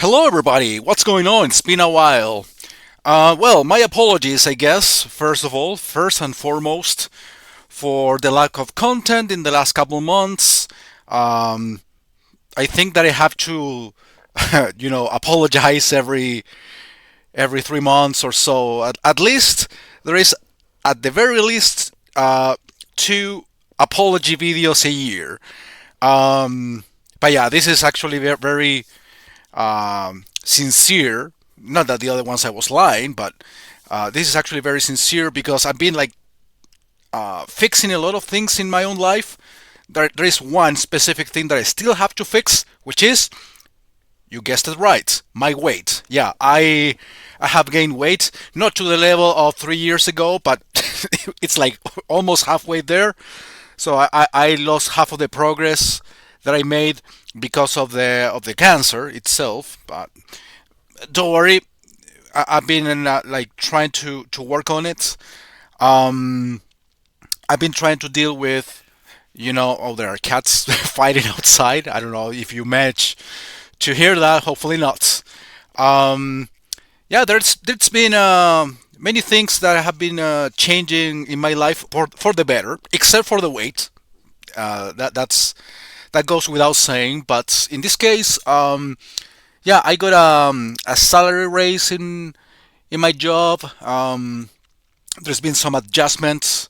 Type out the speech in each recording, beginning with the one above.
Hello, everybody. What's going on? It's been a while. Well, my apologies, I guess, first of all, first and foremost, for the lack of content in the last couple months. Um, I think that I have to, apologize every 3 months or so. At least there is, at the very least, two apology videos a year. But yeah, this is actually very sincere. Not that the other ones I was lying, but this is actually very sincere because I've been like fixing a lot of things in my own life. There is one specific thing that I still have to fix, which is, you guessed it right, my weight. Yeah, I have gained weight, not to the level of 3 years ago, but it's like almost halfway there. So I lost half of the progress that I made because of the cancer itself. But don't worry, I've been like trying to work on it. Um, I've been trying to deal with, oh, there are cats fighting outside. I don't know if you manage to hear that. Hopefully not. Um, yeah, there's been many things that have been changing in my life for the better, except for the weight. That goes without saying. But in this case, yeah, I got a salary raise in my job. There's been some adjustments,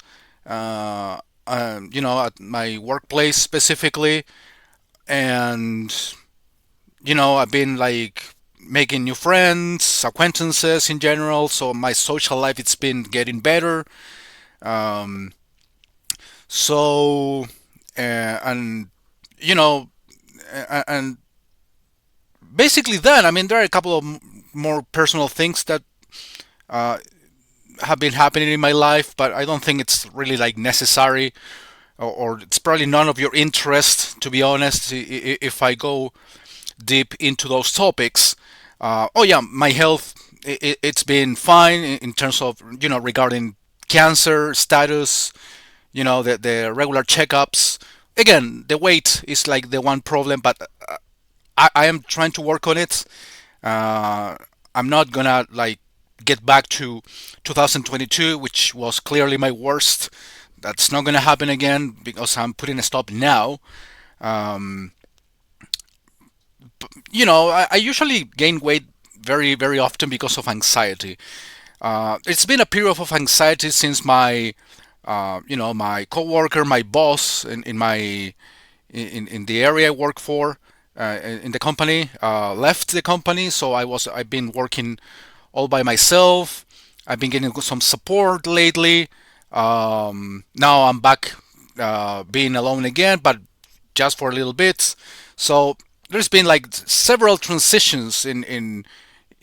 at my workplace specifically, and I've been like making new friends, acquaintances in general. So my social life it's been getting better. Um, so and you know and basically that. I mean, there are a couple of more personal things that uh, have been happening in my life, but I don't think it's really like necessary, or it's probably none of your interest, to be honest. If I go deep into those topics, oh yeah, my health it's been fine in terms of regarding cancer status, the regular checkups. Again, the weight is like the one problem, but I am trying to work on it. Uh, I'm not gonna like get back to 2022, which was clearly my worst. That's not gonna happen again because I'm putting a stop now. Um, I usually gain weight very often because of anxiety. It's been a period of anxiety since my coworker, my boss in my in the area I work for, in the company, left the company. So I've been working all by myself. I've been getting some support lately. Now I'm back being alone again, but just for a little bit. So there's been like several transitions in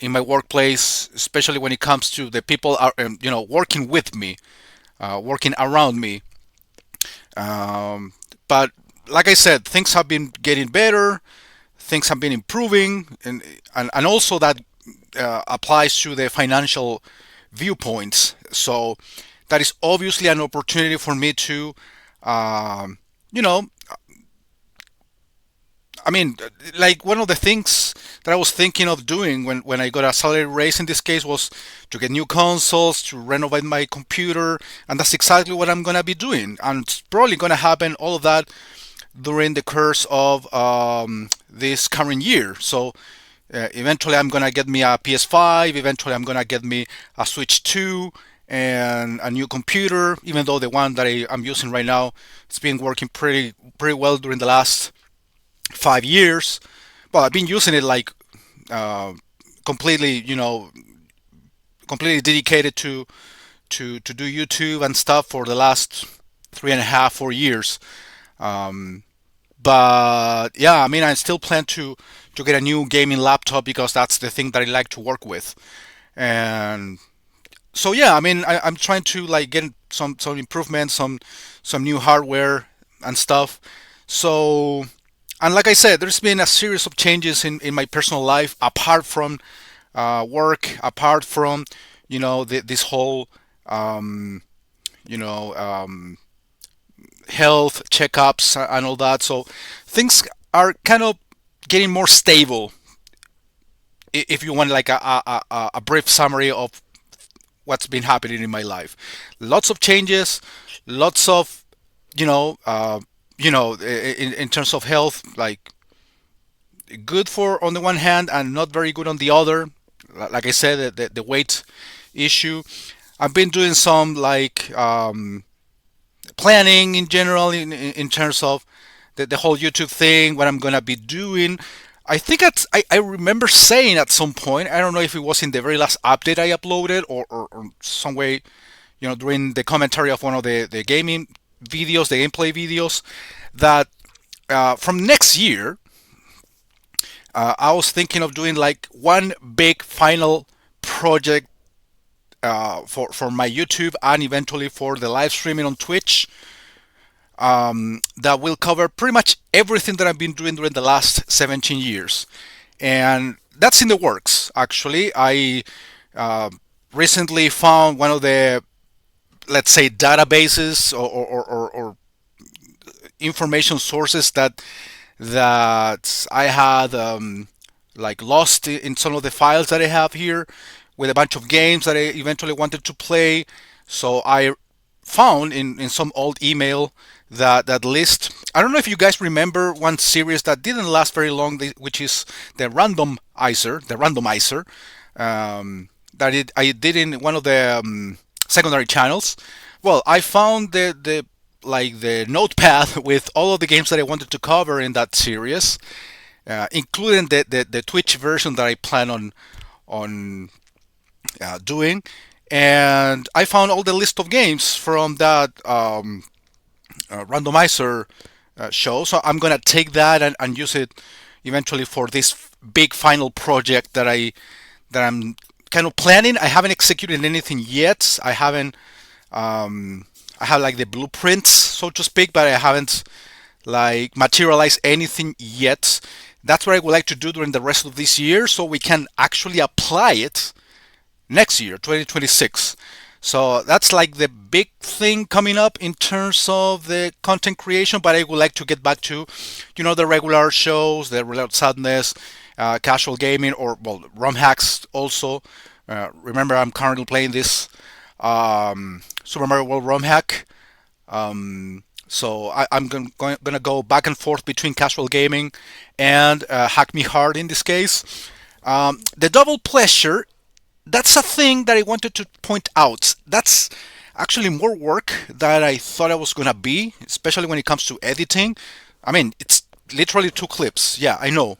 my workplace, especially when it comes to the people are working with me, working around me. Um, but like I said, things have been getting better. Things have been improving, and also that applies to the financial viewpoints. So that is obviously an opportunity for me to, um, you know, I mean, like one of the things that I was thinking of doing when I got a salary raise in this case was to get new consoles, to renovate my computer, and that's exactly what I'm gonna be doing. And it's probably gonna happen all of that during the course of this current year. So eventually, I'm gonna get me a PS5. Eventually, I'm gonna get me a Switch 2 and a new computer. Even though the one that I'm using right now, it's been working pretty well during the last 5 years. Well, I've been using it like uh, completely, completely dedicated to do YouTube and stuff for the last 3.5 4 years. Um, but yeah, I mean, I still plan to get a new gaming laptop because that's the thing that I like to work with. And so yeah, I mean, I'm trying to like get some improvements, some new hardware and stuff. So, and like I said, there's been a series of changes in my personal life apart from work, apart from this whole um, you know health checkups and all that. So things are kind of getting more stable if you want like a brief summary of what's been happening in my life. Lots of changes, lots of you know uh, in terms of health, like good for on the one hand and not very good on the other. Like I said, the weight issue. I've been doing some like planning in general in terms of the whole YouTube thing, what I'm gonna be doing. I think I remember saying at some point, I don't know if it was in the very last update I uploaded or some way, during the commentary of one of the gaming videos, the gameplay videos, that from next year, I was thinking of doing like one big final project for my YouTube and eventually for the live streaming on Twitch, that will cover pretty much everything that I've been doing during the last 17 years. And that's in the works, actually. I recently found one of the, let's say, databases or information sources that I had like lost in some of the files that I have here with a bunch of games that I eventually wanted to play. So I found in some old email that list. I don't know if you guys remember one series that didn't last very long, which is the randomizer, I did in one of the secondary channels. Well, I found the notepad with all of the games that I wanted to cover in that series, including the Twitch version that I plan on doing. And I found all the list of games from that randomizer show. So I'm gonna take that and use it eventually for this big final project that I'm kind of planning. I haven't executed anything yet. I have like the blueprints, so to speak, but I haven't like materialized anything yet. That's what I would like to do during the rest of this year, so we can actually apply it next year, 2026. So that's like the big thing coming up in terms of the content creation. But I would like to get back to, the regular shows, the Reload Sadness, casual gaming, or well, ROM hacks also. Remember, I'm currently playing this Super Mario World ROM hack. So I'm gonna go back and forth between casual gaming and hack me hard in this case. The double pleasure, that's a thing that I wanted to point out. That's actually more work than I thought it was gonna be, especially when it comes to editing. I mean, it's literally two clips. Yeah, I know,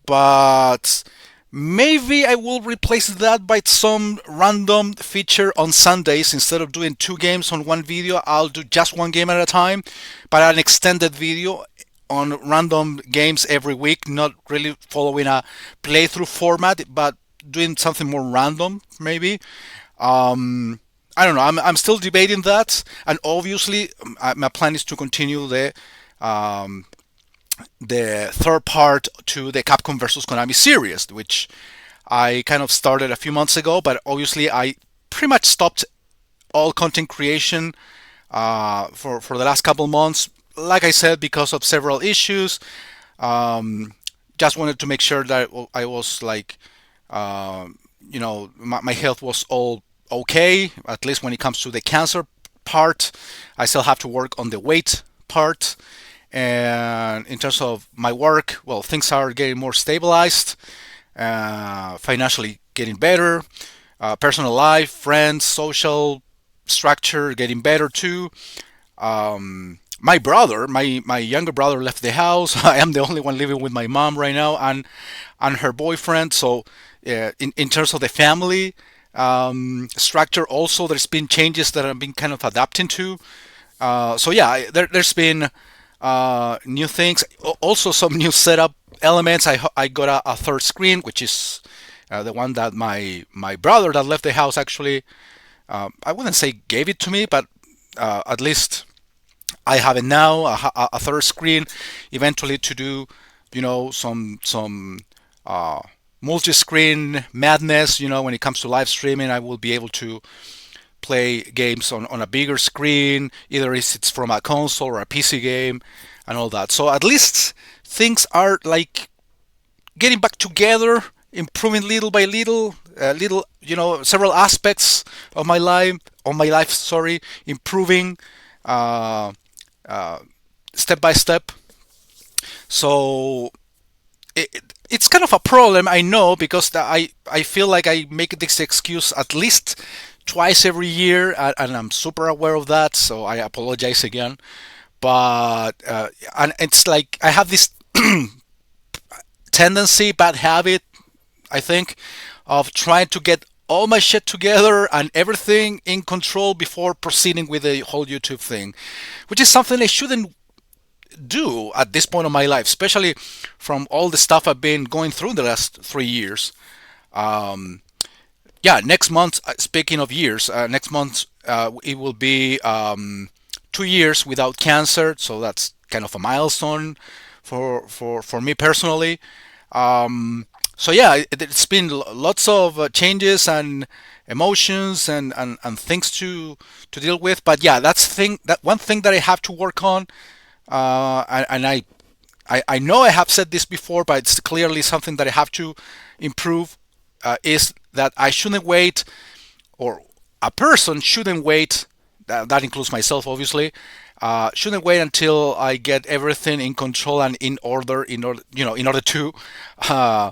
but maybe I will replace that by some random feature on Sundays. Instead of doing two games on one video, I'll do just one game at a time, but an extended video on random games every week, not really following a playthrough format, but doing something more random, maybe. I don't know. I'm still debating that, and obviously, my plan is to continue um, the third part to the Capcom versus Konami series, which I kind of started a few months ago, but obviously I pretty much stopped all content creation for the last couple months. Like I said, because of several issues. Um, just wanted to make sure that I was like, my health was all okay, at least when it comes to the cancer part. I still have to work on the weight part. And in terms of my work, well, things are getting more stabilized, financially getting better, personal life, friends, social structure getting better too. My brother, my younger brother, left the house. I am the only one living with my mom right now and her boyfriend. So, in terms of the family structure, also there's been changes that I've been kind of adapting to. So yeah, there's been new things, also some new setup elements. I got a third screen, which is the one that my brother that left the house actually, I wouldn't say gave it to me, but at least I have it now, a third screen, eventually to do, some multi-screen madness. When it comes to live streaming, I will be able to play games on a bigger screen, either if it's from a console or a PC game, and all that. So at least things are like getting back together improving little by little, several aspects of my life, sorry, improving uh, uh, step by step. So it's kind of a problem, I know, because I feel like I make this excuse at least twice every year, and I'm super aware of that. So I apologize again. But and it's like I have this tendency, bad habit, I think, of trying to get all my shit together and everything in control before proceeding with the whole YouTube thing, which is something I shouldn't do at this point of my life, especially from all the stuff I've been going through the last 3 years. Um, yeah, next month, speaking of years, next month it will be 2 years without cancer, so that's kind of a milestone for me personally. Um, so yeah, it's been lots of changes and emotions and things to deal with. But yeah, that one thing that I have to work on, and I know I have said this before, but it's clearly something that I have to improve. Is that I shouldn't wait, or a person shouldn't wait. That includes myself, obviously. Shouldn't wait until I get everything in control and in order to uh,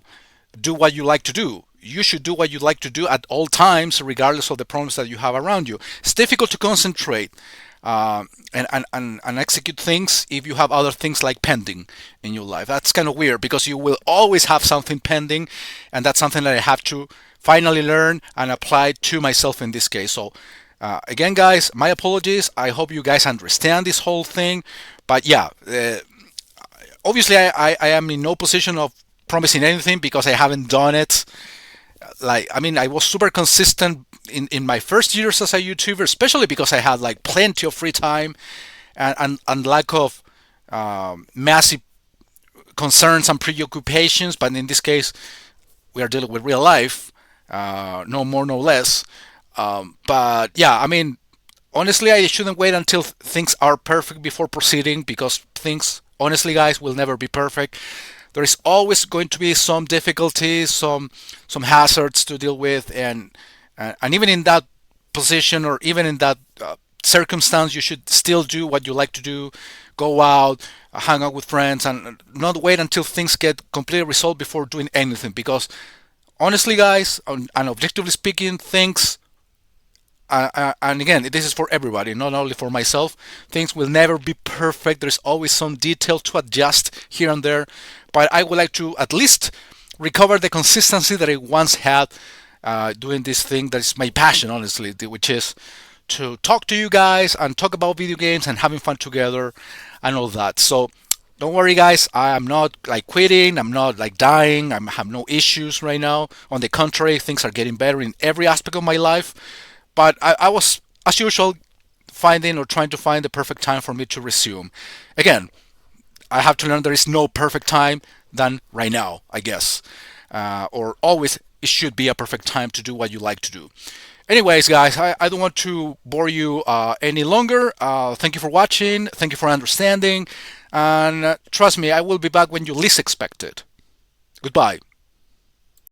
do what you like to do. You should do what you like to do at all times, regardless of the problems that you have around you. It's difficult to concentrate and execute things if you have other things like pending in your life. That's kind of weird because you will always have something pending, and that's something that I have to finally learn and apply to myself in this case. So, again, guys, my apologies. I hope you guys understand this whole thing. But yeah, obviously, I am in no position of promising anything because I haven't done it. Like, I mean, I was super consistent in my first years as a YouTuber, especially because I had like plenty of free time and lack of massive concerns and preoccupations. But in this case, we are dealing with real life, no more, no less. But yeah, I mean, honestly, I shouldn't wait until things are perfect before proceeding, because things, honestly, guys, will never be perfect. There is always going to be some difficulties, some hazards to deal with, and even in that position, or even in that circumstance, you should still do what you like to do. Go out, hang out with friends, and not wait until things get completely resolved before doing anything. Because honestly, guys, and objectively speaking, things, and again, this is for everybody, not only for myself. Things will never be perfect. There's always some detail to adjust here and there. But I would like to at least recover the consistency that I once had doing this thing that is my passion, honestly, which is to talk to you guys and talk about video games and having fun together and all that. So don't worry, guys. I am not like quitting. I'm not like dying. I have no issues right now. On the contrary, things are getting better in every aspect of my life. But I was, as usual, finding or trying to find the perfect time for me to resume. Again, I have to learn there is no perfect time than right now, I guess. Or always, it should be a perfect time to do what you like to do. Anyways, guys, I don't want to bore you any longer. Thank you for watching. Thank you for understanding. And trust me, I will be back when you least expect it. Goodbye.